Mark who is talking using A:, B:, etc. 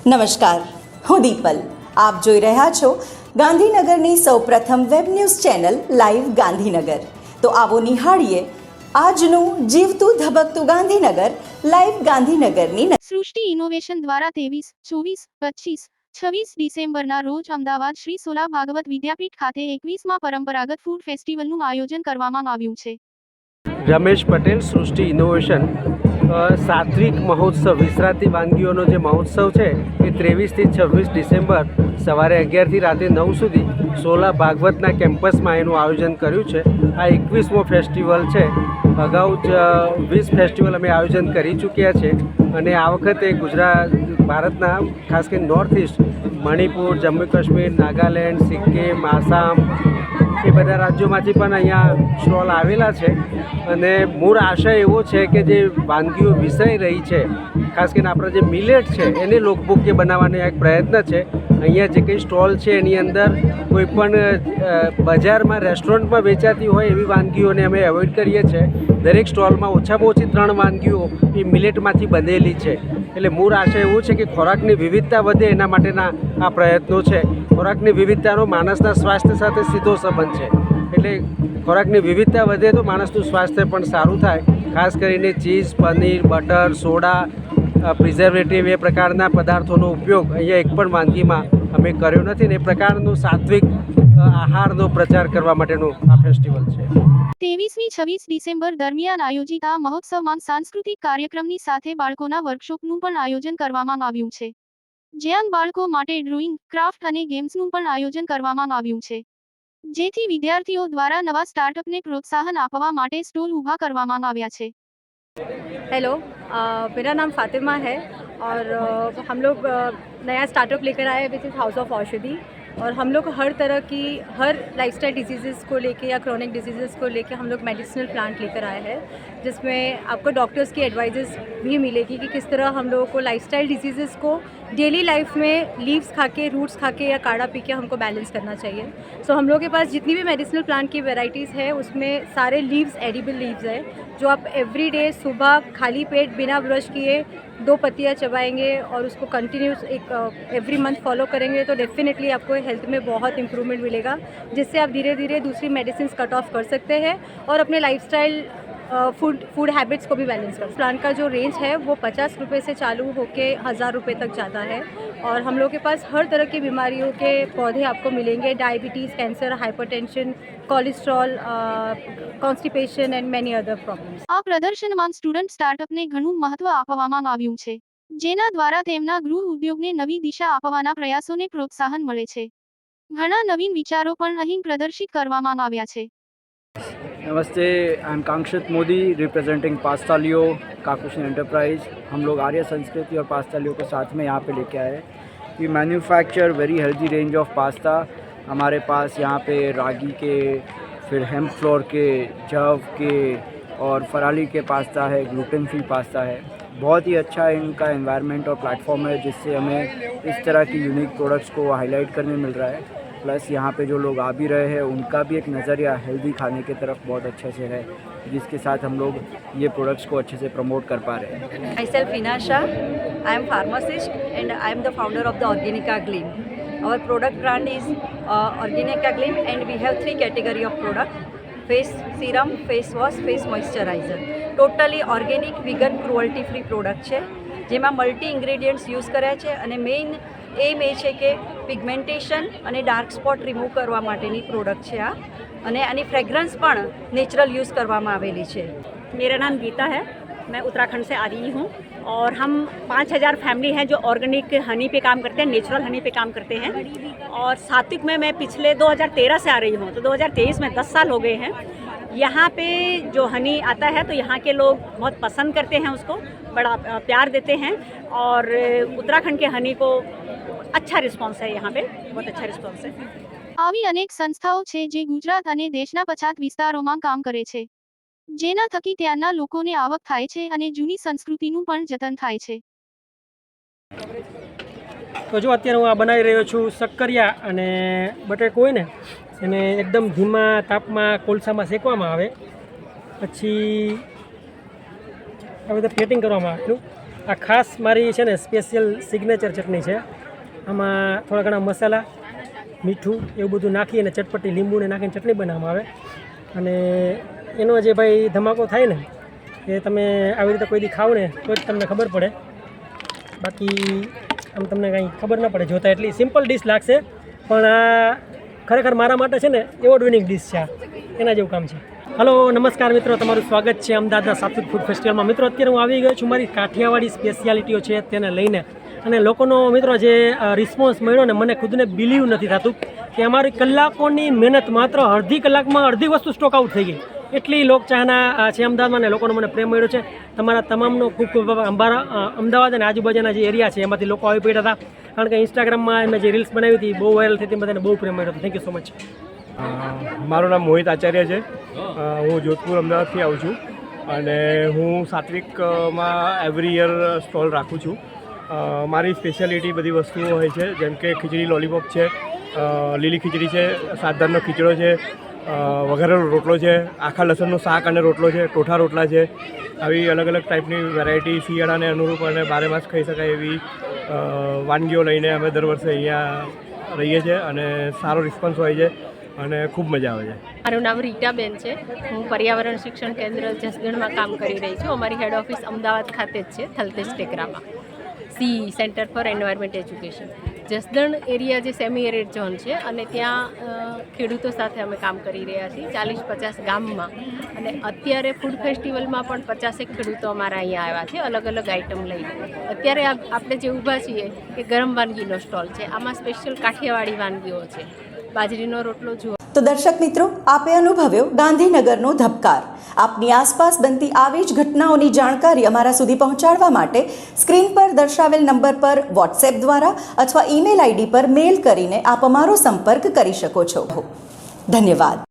A: નમસ્કાર, હું દીપલ. આપ જોઈ રહ્યા છો ગાંધીનગરની સૌપ્રથમ web news channel live Gandhinagar. તો આવો નિહાળીએ આજનું જીવતું ધબકતું ગાંધીનગર લાઈવ ગાંધીનગરની.
B: સૃષ્ટિ ઇનોવેશન દ્વારા 23, 24, 25, 26 ડિસેમ્બરના રોજ અમદાવાદ શ્રી સોલા ભાગવત વિદ્યાપીઠ ખાતે 21મા પરંપરાગત ફૂડ ફેસ્ટિવલનું આયોજન કરવામાં આવ્યું છે.
C: રમેશ પટેલ, સૃષ્ટિ ઇનોવેશન. સાત્વિક મહોત્સવ, વિસરાતી વાનગીઓનો જે મહોત્સવ છે એ 23થી 26 ડિસેમ્બર સવારે 11થી રાતે 9 સુધી સોલા ભાગવતના કેમ્પસમાં એનું આયોજન કર્યું છે. આ 21મો ફેસ્ટિવલ છે. અગાઉ જ 20 ફેસ્ટિવલ અમે આયોજન કરી ચૂક્યા છે અને આ વખતે ભારતના ખાસ કરીને નોર્થ ઇસ્ટ, મણિપુર, જમ્મુ કાશ્મીર, નાગાલેન્ડ, સિક્કિમ, આસામ એ બધા રાજ્યોમાંથી પણ અહીંયા સ્ટોલ આવેલા છે અને મૂળ આશય એવો છે કે જે વાનગીઓ વિસરાઈ રહી છે, ખાસ કરીને આપણા જે મિલેટ છે એને લોકભોગ્ય બનાવવાનો એક પ્રયત્ન છે. અહીંયા જે કંઈ સ્ટોલ છે એની અંદર કોઈ પણ બજારમાં, રેસ્ટોરન્ટમાં વેચાતી હોય એવી વાનગીઓને અમે એવોઇડ કરીએ છીએ. દરેક સ્ટોલમાં ઓછામાં ઓછી 3 વાનગીઓ એ મિલેટમાંથી બનેલી છે. એટલે મૂળ આશય એવું છે કે ખોરાકની વિવિધતા વધે એના માટેના આ પ્રયત્નો છે. ખોરાકની વિવિધતાનો માણસના સ્વાસ્થ્ય સાથે સીધો સંબંધ છે. એટલે ખોરાકની વિવિધતા વધે તો માણસનું સ્વાસ્થ્ય પણ સારું થાય. ખાસ કરીને ચીઝ, પનીર, બટર, સોડા, પ્રિઝર્વેટિવ એ પ્રકારના પદાર્થોનો ઉપયોગ અહીંયા એક પણ વાનગીમાં અમે કર્યો નથી ને એ પ્રકારનો સાત્વિક આહારનો પ્રચાર કરવા માટેનું આ ફેસ્ટિવલ છે.
B: 23મી 26 ડિસેમ્બર દરમિયાન આયોજિત આ મહોત્સવમાં સાંસ્કૃતિક કાર્યક્રમની સાથે બાળકોના વર્કશોપનું પણ આયોજન કરવામાં આવ્યું છે. જ્યાં બાળકો માટે ડ્રોઈંગ, ક્રાફ્ટ અને ગેમ્સનું પણ આયોજન કરવામાં આવ્યું છે, જેથી વિદ્યાર્થીઓ દ્વારા નવા સ્ટાર્ટઅપને પ્રોત્સાહન આપવા માટે સ્ટોલ ઊભા કરવામાં આવ્યા છે.
D: हेलो, मेरा नाम फातिमा है और हम लोग नया स्टार्टअप लेकर आए हैं विच इज़ हाउस ऑफ औषधि. और हम लोग हर तरह की हर लाइफस्टाइल डिजीज़ को लेके या क्रोनिक डिजीज़ को लेके हम लोग मेडिसिनल प्लांट लेकर आए हैं, जिसमें आपको डॉक्टर्स की एडवाइजेस भी मिलेगी कि किस तरह हम लोगों को लाइफस्टाइल डिजीज़ को डेली लाइफ में लीव्स खा के, रूट्स खा के या काढ़ा पी के हमको बैलेंस करना चाहिए. सो हम लोग के पास जितनी भी मेडिसिनल प्लांट की वेराइटीज़ है उसमें सारे लीव्स एडिबल लीव्स है, जो आप एवरी डे सुबह खाली पेट बिना ब्रश किए 2 पत्तियाँ चबाएंगे और उसको कंटिन्यूस एक एवरी मंथ फॉलो करेंगे तो डेफिनेटली आपको हेल्थ में बहुत इंप्रूवमेंट मिलेगा, जिससे आप धीरे धीरे दूसरी मेडिसिन कट ऑफ कर सकते हैं और अपने लाइफस्टाइल फूड हैबिट्स को भी बैलेंस कर. प्लांट का जो रेंज है वो 50 रुपये से चालू होके 1000 रुपये तक जाता है और हम लोग के पास हर तरह की बीमारियों के पौधे आपको मिलेंगे. Diabetes, cancer, hypertension, cholesterol, constipation and many other problems.
B: આ પ્રદર્શનમાં સ્ટુડન્ટ સ્ટાર્ટઅપને ઘણું મહત્વ આપવામાં આવ્યું છે, જેના દ્વારા તેમના ગૃહ ઉદ્યોગને નવી દિશા આપવાના પ્રયાસોને પ્રોત્સાહન મળે છે. ઘણા નવીન વિચારો પણ અહીં પ્રદર્શિત કરવામાં આવ્યા છે.
E: नमस्ते, I am Kankshit Modi representing पास्तालियो काकुशन एंटरप्राइज. हम लोग आर्य संस्कृति और पास्तालियो को साथ में यहाँ पे लेके आए. We manufacture very healthy range of pasta. हमारे पास यहाँ पे रागी के, फिर हेम्प फ्लोर के, जव के और फराली के पास्ता है, ग्लूटेन फ्री पास्ता है. बहुत ही अच्छा इनका एनवायरनमेंट और प्लेटफॉर्म है, जिससे हमें इस तरह की यूनिक प्रोडक्ट्स को हाईलाइट करने मिल रहा है. प्लस यहाँ पे जो लोग आ भी रहे हैं उनका भी एक नज़रिया हेल्दी खाने की तरफ बहुत अच्छे से है, जिसके साथ हम लोग ये प्रोडक्ट्स को अच्छे से प्रमोट कर पा रहे हैं.
F: Myself Hina Shah, I am pharmacist and I am the founder of the Organica Gleam. Our product brand is Organica Gleam and we have 3 category of product: face serum, face wash, face moisturizer. Totally organic, vegan, cruelty free product છે, જેમાં multi ingredients use કર્યા છે અને main એમ એ છે કે pigmentation અને dark spot remove કરવા માટેની પ્રોડક્ટ છે આ, અને આની ફ્રેગ્રન્સ પણ નેચરલ યુઝ કરવામાં આવેલી છે.
G: मेरा नाम गीता है, मैं उत्तराखंड से आ रही हूँ और हम 5000 फैमिली हैं जो ऑर्गेनिक हनी पे काम करते हैं, नेचुरल हनी पे काम करते हैं. और सात्विक में मैं पिछले 2013 से आ रही हूँ, तो 2023 में 10 साल हो गए हैं. यहाँ पे जो हनी आता है तो यहाँ के लोग बहुत पसंद करते हैं, उसको बड़ा प्यार देते हैं और उत्तराखंड के हनी को अच्छा रिस्पॉन्स है. यहाँ पे बहुत अच्छा रिस्पॉन्स है.
B: આવી અનેક સંસ્થાઓ છે જે ગુજરાત અને દેશના પછાત વિસ્તારોમાં કામ કરે છે, જેના થકી ત્યાંના લોકોને આવક થાય છે અને જૂની સંસ્કૃતિનું પણ જતન થાય છે.
H: તો જો અત્યારે હું આ બનાવી રહ્યો છું શક્કરિયા અને બટેકો હોય ને એને એકદમ ધીમા તાપમાં કોલસામાં શેકવામાં આવે, પછી આ બધા પ્લેટિંગ કરવામાં આવે. આ ખાસ મારી છે ને સ્પેશિયલ સિગ્નેચર ચટણી છે. આમાં થોડા ઘણા મસાલા, મીઠું એવું બધું નાખી અને ચટપટી લીંબુને નાખીને ચટણી બનાવવામાં આવે. અને એનો જે ભાઈ ધમાકો થાય ને એ તમે આવી રીતે કોઈ દી ખાવ ને તો જ તમને ખબર પડે. બાકી આમ તમને કંઈ ખબર ના પડે જોતા. એટલી સિમ્પલ ડીશ લાગશે પણ આ ખરેખર મારા માટે છે ને એવોર્ડ વિનિંગ ડીશ છે. એના જેવું કામ છે. હલો નમસ્કાર મિત્રો, તમારું સ્વાગત છે અમદાવાદના સાત્વિક ફૂડ ફેસ્ટિવલમાં. મિત્રો અત્યારે હું આવી ગયો છું મારી કાઠિયાવાડી સ્પેશિયાલિટીઓ છે તેને લઈને. અને લોકોનો મિત્રો જે રિસ્પોન્સ મળ્યો ને મને ખુદને બિલીવ નથી થતું કે અમારી કલાકોની મહેનત માત્ર અડધી કલાકમાં અડધી વસ્તુ સ્ટોક આઉટ થઈ ગઈ. એટલી લોકચાહના છે અમદાવાદમાં ને લોકોનો મને પ્રેમ મળ્યો છે. તમારા તમામનો ખૂબ ખૂબ અમદાવાદ અને આજુબાજુના જે એરિયા છે એમાંથી લોકો આવી પડ્યા હતા. કારણ કે ઇન્સ્ટાગ્રામમાં મેં જે રીલ્સ બનાવી હતી બહુ વાયરલ થઈ હતી, બધાને બહુ પ્રેમ મળ્યો હતો. Thank you so much.
I: મારું નામ મોહિત આચાર્ય છે. હું જોધપુર અમદાવાદથી આવું છું અને હું સાત્વિકમાં એવરી યર સ્ટોલ રાખું છું. મારી સ્પેશિયાલિટી બધી વસ્તુઓ હોય છે, જેમ કે ખીચડી લોલીપોપ છે, લીલી ખીચડી છે, સાતધારનો ખીચડો છે, વઘારેલો રોટલો છે, આખા લસણનું શાક અને રોટલો છે, ટોઠા રોટલા છે. આવી અલગ અલગ ટાઈપની વેરાયટી શિયાળાને અનુરૂપ અને બારે માસ ખાઈ શકાય એવી વાનગીઓ લઈને અમે દર વર્ષે અહીંયા રહીએ છીએ અને સારો રિસ્પોન્સ હોય છે અને ખૂબ મજા આવે છે.
J: મારું નામ રીટાબેન છે. હું પર્યાવરણ શિક્ષણ કેન્દ્ર જસદણમાં કામ કરી રહી છું. અમારી હેડ ઓફિસ અમદાવાદ ખાતે જ છે, થલતેજ ટેકરામાં, C Centre for Environment Education. Jasdan area જે સેમી એરિડ ઝોન છે અને ત્યાં ખેડૂતો સાથે અમે કામ કરી રહ્યા છીએ 40-50 ગામમાં. અને અત્યારે ફૂડ ફેસ્ટિવલમાં પણ 50 ખેડૂતો અમારા અહીંયા આવ્યા છે અલગ અલગ આઇટમ લઈને. અત્યારે આપણે જે ઊભા છીએ એ ગરમ વાનગીનો સ્ટોલ છે. આમાં સ્પેશિયલ કાઠિયાવાડી વાનગીઓ છે. બાજરીનો રોટલો જુઓ.
A: તો દર્શક મિત્રો, આપે અનુભવ્યો ગાંધીનગરનો ધબકાર. આપની આસપાસ બનતી આવી જ ઘટનાઓની જાણકારી અમારા સુધી પહોંચાડવા માટે સ્ક્રીન પર દર્શાવેલ નંબર પર વોટ્સએપ દ્વારા અથવા ઈમેલ આઈડી પર મેલ કરીને આપ અમારો સંપર્ક કરી શકો છો. ધન્યવાદ.